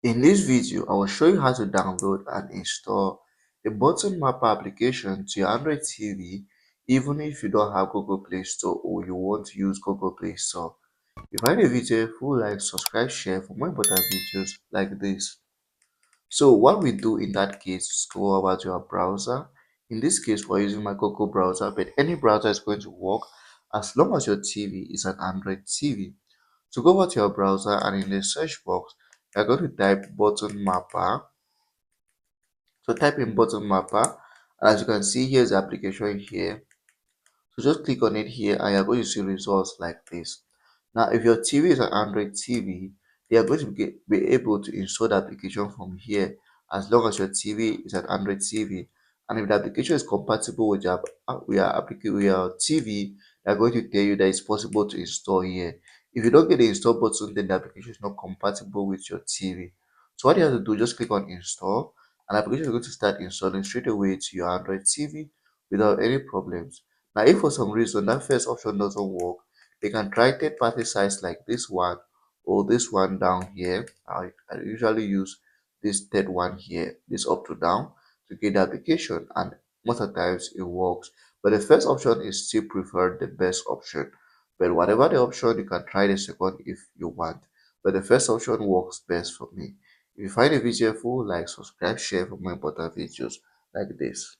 In this video, I will show you how to download and install a button mapper application to your Android TV even if you don't have Google Play Store or you want to use Google Play Store. If you find the video helpful, like, subscribe, share for more important videos like this. So what we do in that case is go over to our browser. In this case, we're using my Google browser, but any browser is going to work as long as your TV is an Android TV. So go over to your browser and in the search box, you're going to type button mapper. So type in button mapper, and as you can see, here's the application here. So just click on it here and you're going to see results like this. Now, if your TV is an Android TV, they are going to be able to install the application from here as long as your TV is an Android TV. And if the application is compatible with your TV, they are going to tell you that it's possible to install here. If you don't get the install button, then the application is not compatible with your TV. So what you have to do, just click on install, and the application is going to start installing straight away to your Android TV without any problems. Now, if for some reason that first option doesn't work, they can try third-party sites like this one or this one down here. I usually use this third one here, this up to down, to get the application, and most of the times it works. But the first option is still preferred, the best option. But whatever the option, you can try the second if you want. But the first option works best for me. If you find the video helpful, like, subscribe, share for more important videos like this.